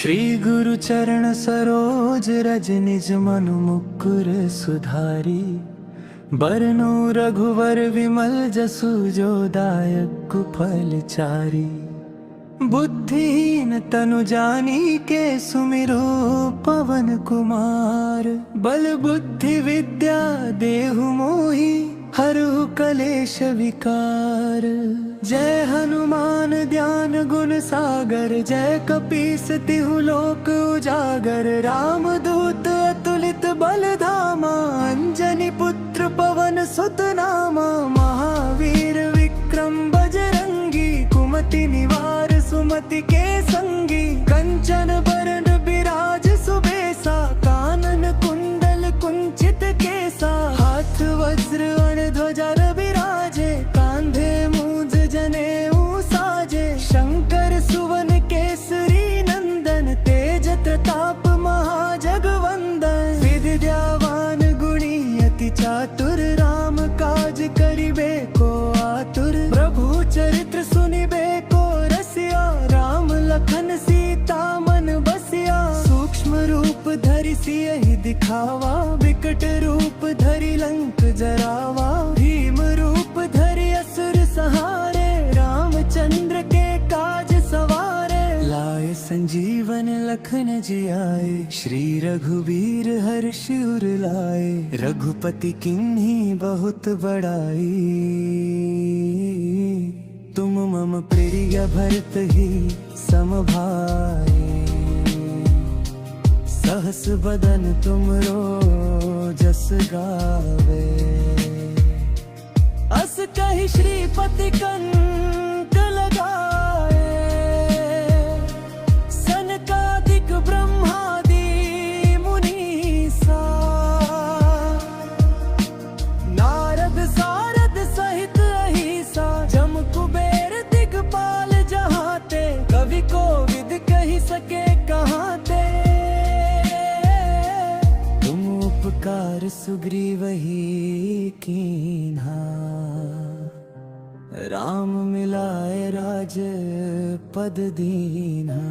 श्री गुरु चरण सरोज रज निज मनु मुकुर सुधारी। बरनु रघुवर विमल जसु जो दायक फल चारी। बुद्धिहीन तनु जानी के सुमिरो पवन कुमार। बल बुद्धि विद्या देहु मोहि हरहु कलेश विकार। जय हनुमान ज्ञान गुण सागर जय कपीस तिहु लोक उजागर। राम दूत अतुलित बल धामा अंजनी पुत्र पवन सुत नामा। महावीर विक्रम बजरंगी कुमति निवार सुमति के संगी। कंचन बरन बिराज सुबेसा कानन कुंडल कुंचित केसा। हाथ वज्र ध्वजा विराजे कांधे मूंज जनेऊ साजे। शंकर सुवन केसरी नंदन तेज प्रताप महाजगवंदन। विद्यावान गुणी अति चातुर राम काज करिबे को आतुर। प्रभु चरित्र सुनिबे को रसिया राम लखन सीता मन बसिया। सूक्ष्म रूप धरि सियहि दिखावा विकट रूप धरि लंक जरावा। भीम रूप धरि असुर संहारे रामचंद्र के काज सवारे। लाए संजीवन लखन जियाए श्री रघुवीर हर्ष उर लाए। रघुपति किन्हीं बहुत बड़ाई तुम मम प्रिय भरत ही समभाई। सहस बदन तुमरो जस गावे। अस कहि श्रीपति कंठ लगाए। सनकादिक ब्रह्मादि मुनीसा। नारद सारद सहित अहिसा। जम कुबेर दिगपाल जहाते। कवि कोविद कहि सके कहाते। तुम उपकार सुग्रीवहि कीन्हा। राम मिलाए राज पद दीन्हा।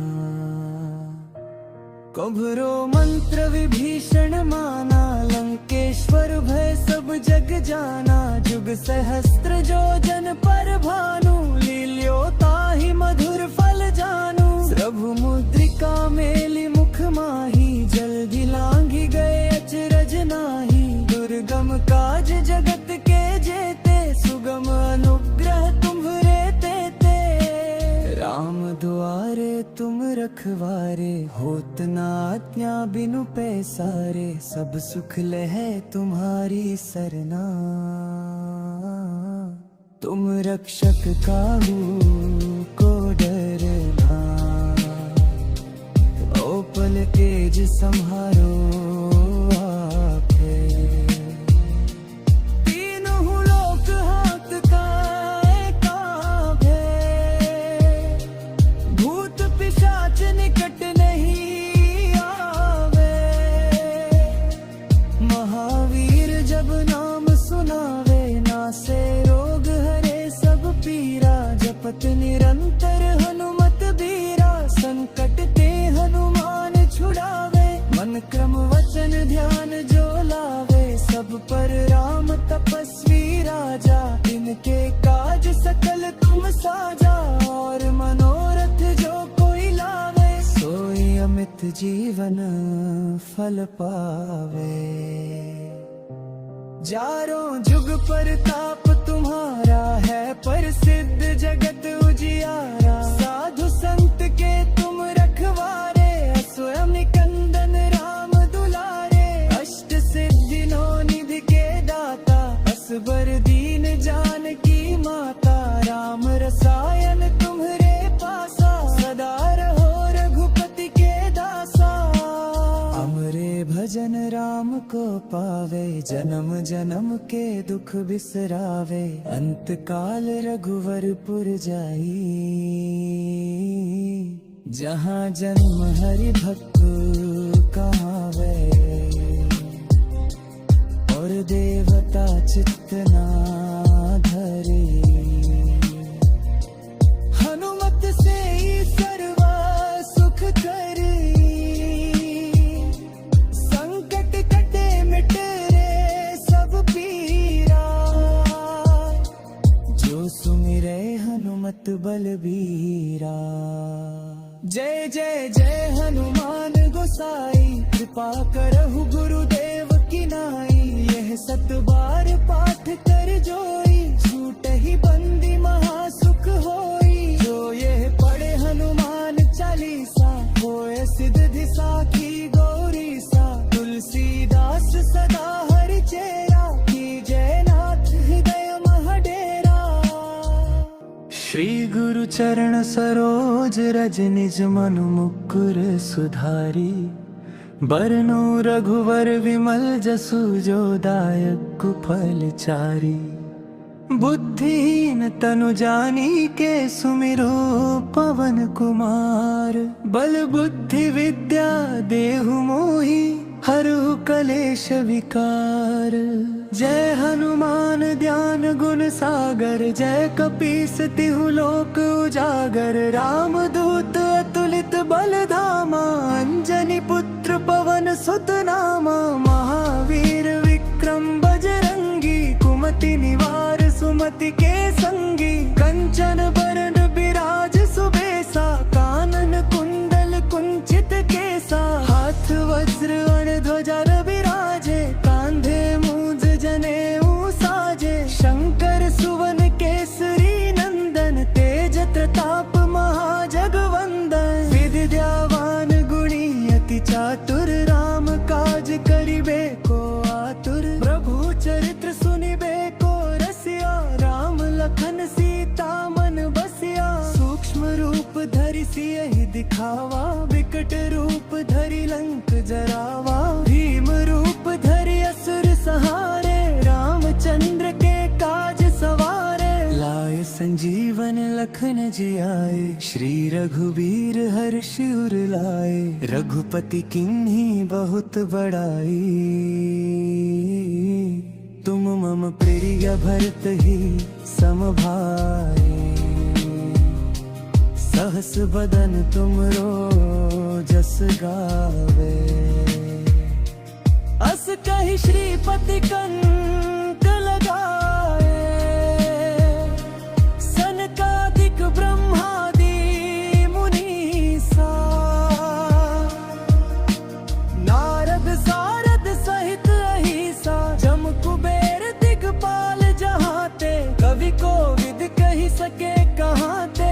कभरो मंत्र विभीषण माना। लंकेश्वर भय सब जग जाना। जुग सहस्त्र जो जन पर भानु। लील्यो ताहि मधुर फल जानू। प्रभु मुद्रिका मेलि मुख माही। जल्दी लांघि गए अचरज नाही। दुर्गम काज जगत के जेते। सुगम अनुग्रह तुम्हरे तेते। राम दुआरे तुम रखवारे। होत न आज्ञा बिनु पैसारे। सब सुख लहै तुम्हारी सरना। तुम रक्षक काहू को डरना। ओ पल तेज सम्हारो आपे। तीनों लोक हाथ काए काबे। भूत पिशाच निकट नहीं आवे। महावीर जब नाम सुनावे। नासे रोग हरे सब पीरा। जपत निरंतर हनुमत बीरा। संकट ते हनुमान छुड़ावे। मन क्रम वचन ध्यान जो लावे। सब पर राम तपस्वी राजा। इनके काज सकल तुम साजा। और मनोरथ जो कोई लावे। सोई अमित जीवन फल पावे। चारों जुग परताप तुम्हारा है। प्रसिद्ध जगत उजियारा। साधु संत के तुम रखवारे। स्वयं निकंदन राम दुलारे। अष्ट सिद्धि नौ निधि के दाता। असबर दीन जानकी माता। राम रसायन तुम्हरे पासा। सदा रहो रघुपति के दासा। हमरे भजन राम को पावे। जन्म जन्म के दुख बिसरावे। अंत काल रघुवरपुर जाई। जहाँ जन्म हरि भक्त कहावे। और देवता चित्त ना धरे। हनुमत से ही सर्व सुख करे। जय जय जय हनुमान गोसाई, कृपा करहु गुरुदेव की नाई। यह 7 बार पाठ कर जोई, छूट ही बंदी महासुख होई। जो यह पढ़े हनुमान चालीसा, होए सिद्धि साखी गौरी सा। तुलसीदास सदा हरि चेरा, की जयनाथ हृदय महडेरा। श्री गुरु चरण सरोज रज, निज मनु मुकुर सुधारी। बरनु रघुवर विमल जसु, जो दायक फल चारी। बुद्धिहीन तनु जानी के, सुमिरो पवन कुमार। बल बुद्धि विद्या देहु मोहि, हरहु कलेश विकार। जय हनुमान ज्ञान गुण सागर, जय कपीस तिहु लोक उजागर। राम दूत अतुलित बल धामा, अंजनी पुत्र पवन सुत नामा। महावीर विक्रम बजरंगी, कुमति निवार सुमति के संगी। कंचन बरन बिराज सुबेसा, कानन कुंडल कुंचित केसा। हाथ वज्र ध्वजा विराजे, कांधे मूंज जनेऊ साजे। शंकर सुवन केसरी नंदन, तेज प्रताप महाजगवंदन। विद्यावान गुणी अति चातुर, राम काज करिबे को आतुर। प्रभु चरित्र सुनिबे को रसिया, राम लखन सीता मन बसिया। सूक्ष्म रूप धरि सियहि दिखावा, विकट रूप धरि लंक जरावा। भीम रूप धरि असुर संहारे, रामचंद्र के काज सवारे। लाए संजीवन लखन जियाए, श्री रघुबीर हर्ष उर लाए। रघुपति किन्हीं बहुत बड़ाई, तुम मम प्रिय भरत ही सम भाई। सहस बदन तुमरो जस गावे, अस कहि श्रीपति कंठ लगाए। सनकादिक ब्रह्मादि मुनीसा, नारद सारद सहित अहिसा। जम कुबेर दिगपाल जहाते, कवि कोविद कहि सके कहाते।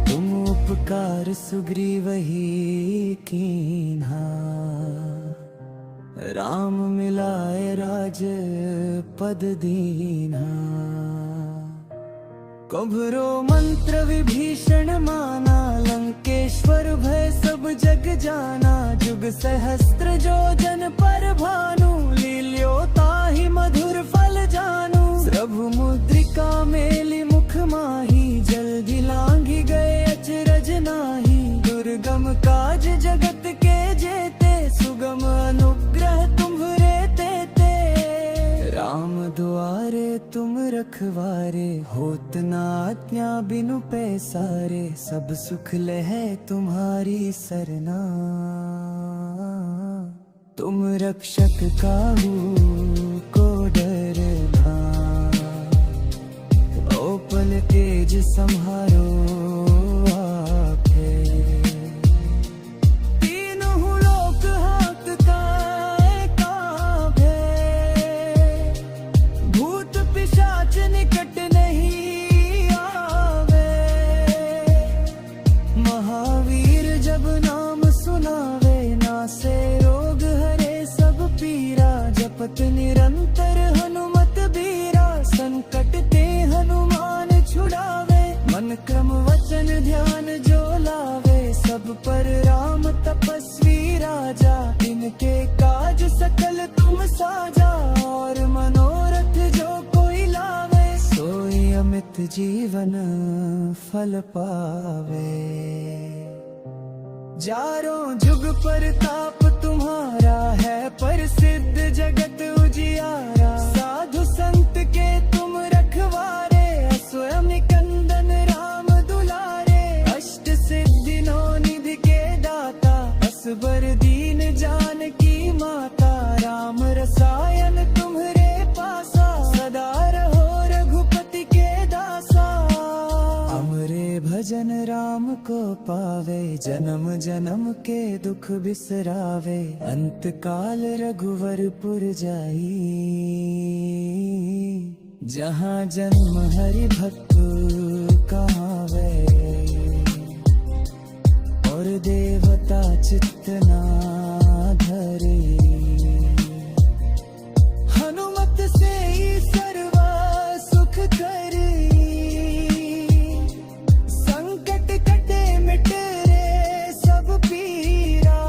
तुम उपकार सुग्रीवहि कीन्हा, राम मिलाए राज पद दीन्हा। कभरो मंत्र विभीषण माना, लंकेश्वर भय सब जग जाना। जुग सहस्त्र जो जन पर भानु, लील्यो ताहि मधुर फल जानू। प्रभु मुद्रिका मेलि मुख माही, जल्दी लांघि गए अचरज नाही। दुर्गम काज जगत के जेते, सुगम अनुग्रह तुम्हरे तेते। राम दुआरे तुम रखवारे, होत न आज्ञा बिनु पैसारे। सब सुख लहै तुम्हारी सरना, तुम रक्षक काहू को डरना। ओपल तेज सम्हारो आपे, तीनों लोक हाँकता काँपे। भूत पिशाच निकट नहीं आवे, महावीर जब नाम सुनावे। नासे रोग हरे सब पीरा, जपत निरंतर हनुमत बीरा। संकट ते हनुमान छुड़ावे, मन क्रम वचन ध्यान जो लावे। सब पर राम तपस्वी राजा, इनके काज सकल तुम साजा। और मनोरथ जो कोई लावे, सोई अमित जीवन फल पावे। चारों जुग परताप तुम्हारा है, प्रसिद्ध जगत उजियारा। साधु संत के तुम रखवारे, स्वयं निकंदन राम दुलारे। अष्ट सिद्धि नौ निधि के दाता, असबर दीन जानकी माता। राम रसायन तुम्हरे पासा, सदा रहो रघुपति के दासा। हमरे भजन राम राम को पावे, जन्म जन्म के दुख बिसरावे, अंत काल रघुवरपुर जाई। जहाँ जन्म हरि भक्त कहावे, और देवता चित्त ना धरे। हनुमत से ही सर्व सुख करी, संकट कटे मिटे रे सब पीरा।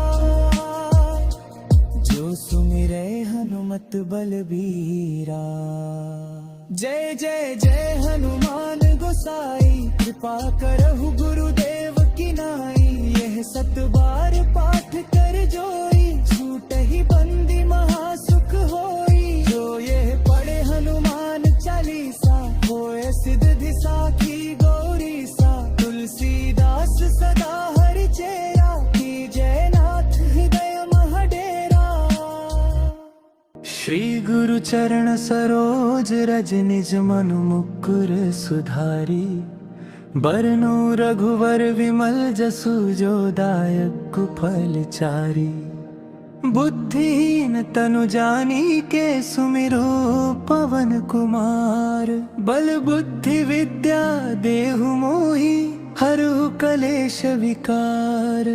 जो सुमिरे हनुमत बलबीरा। जय जय जय हनुमान गोसाई, कृपा करहु गुरुदेव की नाई। यह 7 बार पाठ कर जोई, छूटहि बंदी महासुख होई। जो यह पढ़े हनुमान चालीसा, होए सिद्धि साखी गौरी सा। तुलसीदास सदा हरि चेरा, की जय नाथ हृदय महडेरा। श्री गुरु चरण सरोज रज निज मनु मुकुर सुधारी। बरनु रघुवर विमल जसु जो दायक कुफल चारी। बुद्धिहीन तनु जानी के सुमिरो पवन कुमार। बल बुद्धि विद्या देहु मोहि, हरहु कलेश विकार।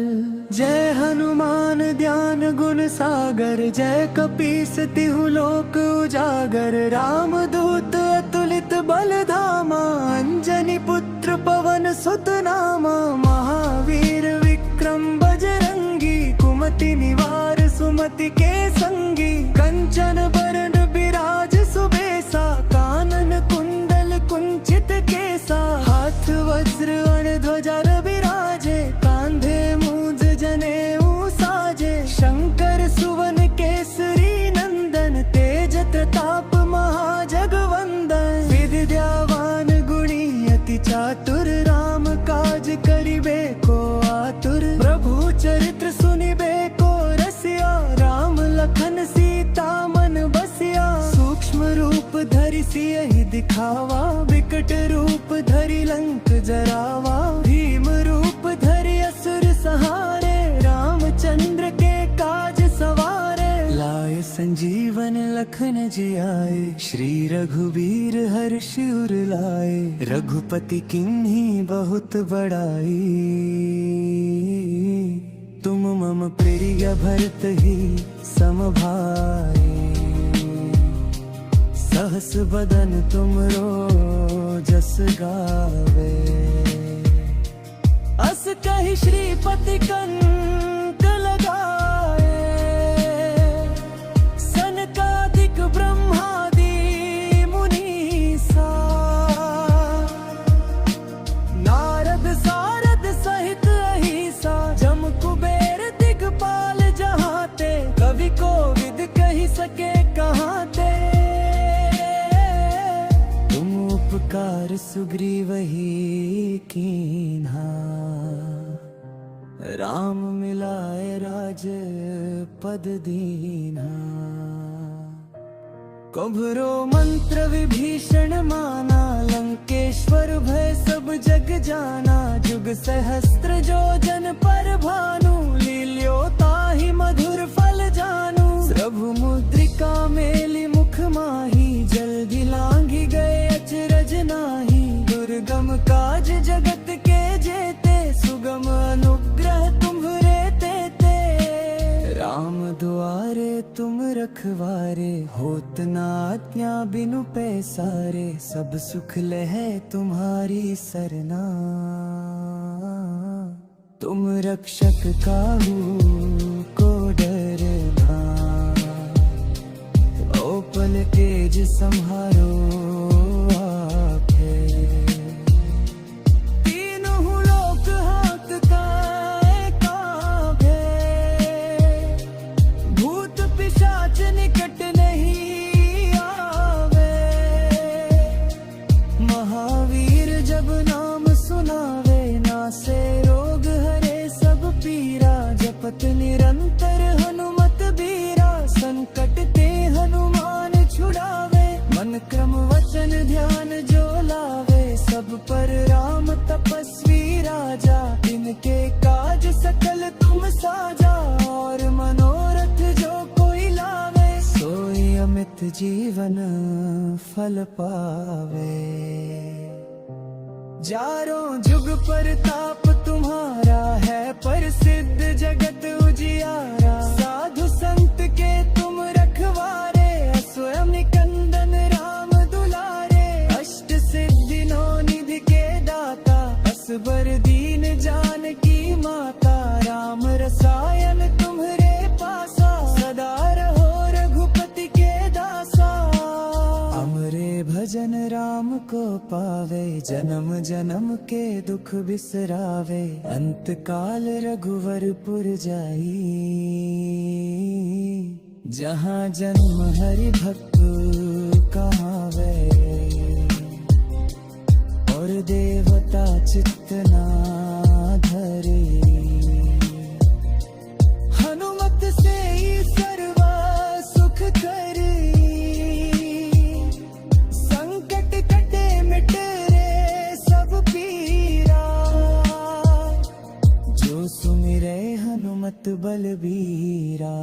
जय हनुमान ज्ञान गुण सागर, जय कपीस तिहु लोक उजागर। राम दूत अतुलित बल धामा, अंजनी पुत्र पवन सुत नामा। महावीर विक्रम बजरंगी, कुमति निवार सुमति के संगी। कंचन बरन बिराज सुबेसा, कानन कुंडल कुंचित केसा। हाथ वज्र ध्वजा विराजे, कांधे मूंज जनेऊ साजे। शंकर सुवन केसरी नंदन, तेज प्रताप महाजगवंदन। विद्यावान गुणी अति चातुर, राम काज करिबे को आतुर। प्रभु चरित्र सुनिबे को रसिया, राम लखन सीता मन बसिया। सूक्ष्म रूप धरि सियहि दिखावा, विकट रूप धरि लंक जरावा। भीम रूप धरि असुर सहारे, रामचंद्र के काज सवारे। लाए संजीवन लखन जियाए, श्री रघुवीर हर्षि उर लाए। रघुपति किन्हीं बहुत बड़ाई, तुम मम प्रिय भरत ही सम भाई। सहस बदन तुमरो जस गावे, अस कहि श्रीपति कंठ लगाए। सनकादिक ब्रह्मादि मुनीसा, नारद सारद सहित अहिसा। जम कुबेर दिगपाल जहाते, कवि कोविद कहि सके कहाते। उपकार सुग्रीवहि कीन्हा, राम मिलाए राज पद दीन्हा। कभरो मंत्र विभीषण माना, लंकेश्वर भय सब जग जाना। जुग सहस्त्र जो जन पर भानु, लील्यो ताहि मधुर फल जानू। प्रभु मुद्रिका मेलि मुख माही, जल्दी लांघि गए अचरज नाही। दुर्गम काज जगत के जेते, सुगम अनुग्रह तुम्हरे तेते। राम दुआरे तुम रखवारे, होत न आज्ञा बिनु पैसारे। सब सुख लहै तुम्हारी सरना, तुम रक्षक काहू को डरना। ओपन तेज संहारो आपे, तीनों लोक हांकता कांपे। भूत पिशाच निकट नहीं आवे, महावीर जब नाम सुनावे। नासे रोग हरे सब पीरा, जपत निरंतर हनुमत बीरा। संकट ते हनुमान छुड़ावे, मन क्रम जीवन फल पावे। चारों जुग प्रताप तुम्हारा है प्रसिद्ध जगत उजियारा। साधु संत के तुम रखवारे, स्वयं निकंदन राम दुलारे। अष्ट सिद्धि नौ निधि के दाता, असबर दीन जानकी माता। राम रसायन तुम्हरे पासा, सदा रहो रघुपति के दासा। हमरे भजन राम को पावे, जन्म जन्म के दुख बिसरावे। अंत काल रघुवरपुर जाई, जहाँ जन्म हरि भक्त कहावे। और देवता चित्त ना धरे, हनुमत से ही सर्वा सुख करी। संकट कटे मिटे रे सब पीरा, जो सुमिरे हनुमत बलबीरा।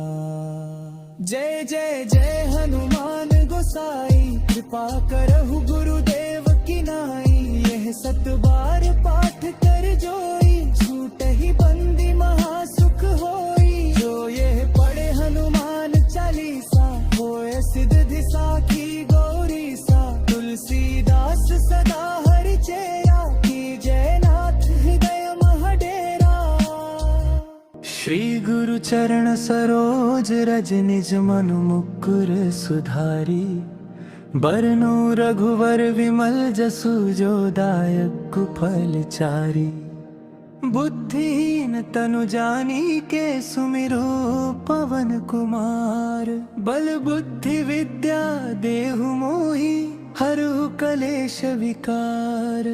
जय जय जय हनुमान गोसाई, कृपा करहु गुरुदेव की नाई। यह सत बार पाठ कर जोई, छूट ही बंदी महासुख होई। जो यह पढ़े हनुमान चालीसा, होए सिद्धि साखी गौरी सा। तुलसीदास सदा हरि चेरा, की जय नाथ हृदय महडेरा। श्री गुरु चरण सरोज रज निज मनु मुकुर सुधारी। बरनु रघुवर विमल जसु, जो दायक फल चारी। बुद्धिहीन तनु जानी के सुमिरो पवन कुमार। बल बुद्धि विद्या देहु मोहि, हरहु कलेश विकार।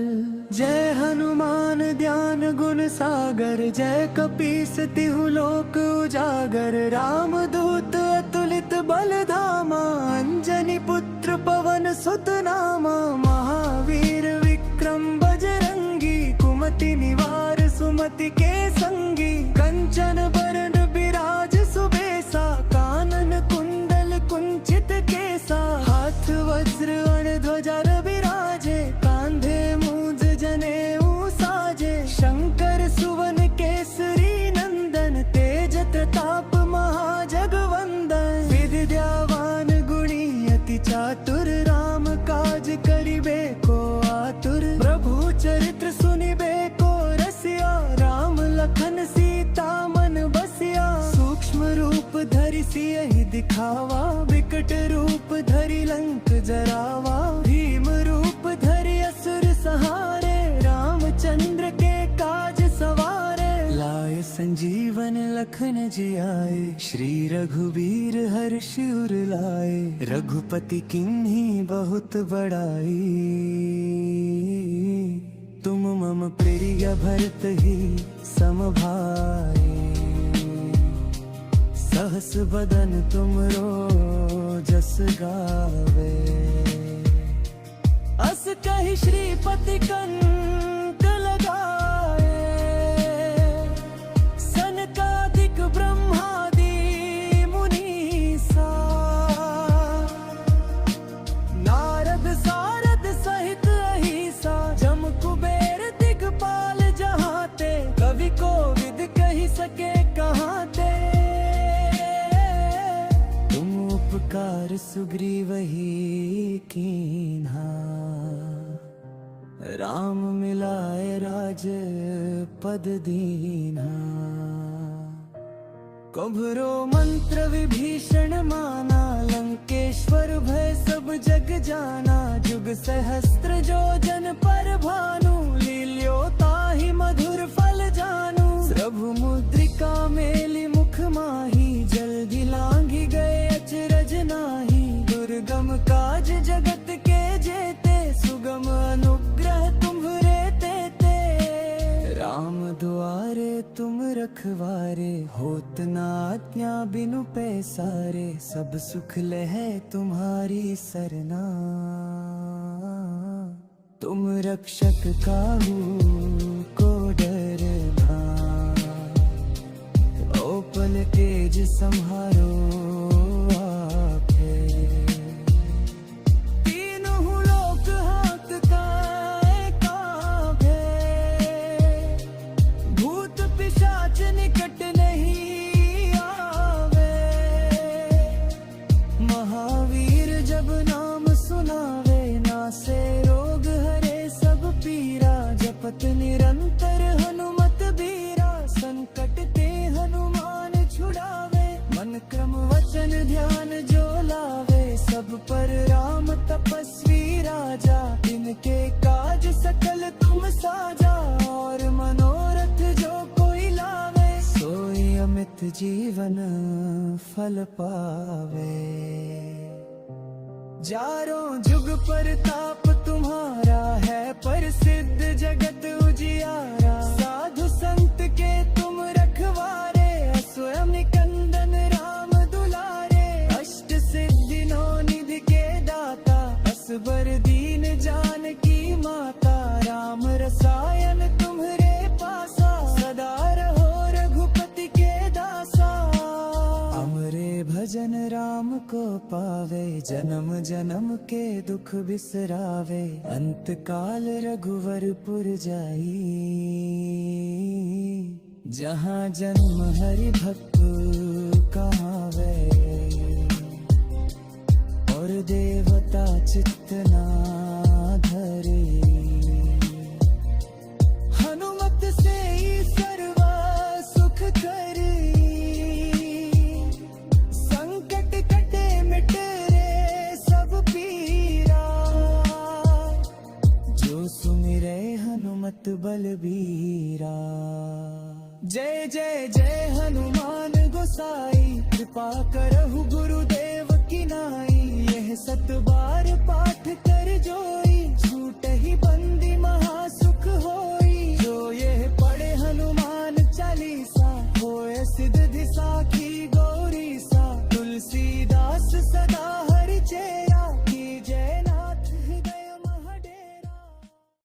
जय हनुमान ज्ञान गुण सागर, जय कपीस तिहु लोक उजागर। राम दूत अतुलित बल धामा, अंजनी पुत्र पवन सुत नामा। महावीर विक्रम बजरंगी, कुमति निवार सुमति के संगी। कंचन बरन बिराज सुबेसा, कानन कुंडल कुंचित केसा। हाथ वज्र ध्वजा विराजे, कांधे मूंज जनेऊ साजे। शंकर सुवन केसरी नंदन, तेज प्रताप महाजगवंदन। विद्यावान गुणी अति चातुर, राम काज करिबे को आतुर। प्रभु चरित्र सुनिबे को रसिया, राम लखन सीता मन बसिया। सूक्ष्म रूप धरि सियहि दिखावा, विकट रूप धरि लंक जरावा। भीम रूप धरि असुर संहारे, रामचंद्र के काज सवारे। लाए संजीवन लखन जियाए, श्री रघुबीर हर्ष उर लाए। रघुपति किन्ही बहुत बड़ाई, तुम मम प्रिय भरत ही सम भाई। सहस बदन तुमरो जस गावे, अस कहि श्रीपति कंठ लगाए। सनकादिक ब्रह्मादि मुनीसा, नारद सारद सहित अहिसा। जम कुबेर दिगपाल जहाते, कवि कोविद कहि सके कहाते। तुम उपकार सुग्रीवहि कीन्हा, राम मिलाए राज पद दीन्हा। कभरो मंत्र विभीषण माना, लंकेश्वर भय सब जग जाना। जुग सहस्त्र जो जन पर भानु, लील्यो ताहि मधुर फल जानू। प्रभु मुद्रिका मेलि मुख माही, जल्दी लांघि गए अचरज नाही। दुर्गम काज जगत के जेते, सुगम अनुग्रह तुम्हरे तेते। राम दुआरे तुम रखवारे, होत न आज्ञा बिनु पैसारे। सब सुख लहै तुम्हारी सरना, तुम रक्षक काहू को डरना। ओ पल तेज सम्हारो आपे, पिशाच निकट नहीं आवे। महावीर जब नाम सुनावे, नासे रोग हरे सब पीरा। जपत निरंतर हनुमत बीरा, संकट ते हनुमान छुड़ावे। मन क्रम वचन ध्यान जो लावे, सब पर राम तपस्वी राजा। इनके काज सकल तुम साजा, और मनोरथ जो कोई लावे। सोई अमित जीवन फल पावे। चारों जुग परताप तुम्हारा है, प्रसिद्ध जगत उजियारा। साधु संत के तुम रखवारे, स्वयं निकंदन राम दुलारे। अष्ट सिद्धि नौ निधि के दाता, असबर दीन जानकी माता। राम रसायन तुम्हरे पासा, सदा रहो रघुपति के दासा। हमरे भजन राम को पावे, जन्म जन्म के दुख बिसरावे। अंत काल रघुवरपुर जाई, जहाँ जन्म हरि भक्त कहावे। और देवता चित्त ना धरे, हनुमत से ही सर्वा सुख करी। संकट कटे मिट रे सब पीरा, जो सुमिरे हनुमत बलबीरा। जय जय जय हनुमान गोसाई, कृपा करहु गुरुदेव की नाई। यह सत बार पाठ कर जोई, छूटहि बंदी महासुख होई। जो यह पढ़े हनुमान चालीसा, होए सिद्धि साखी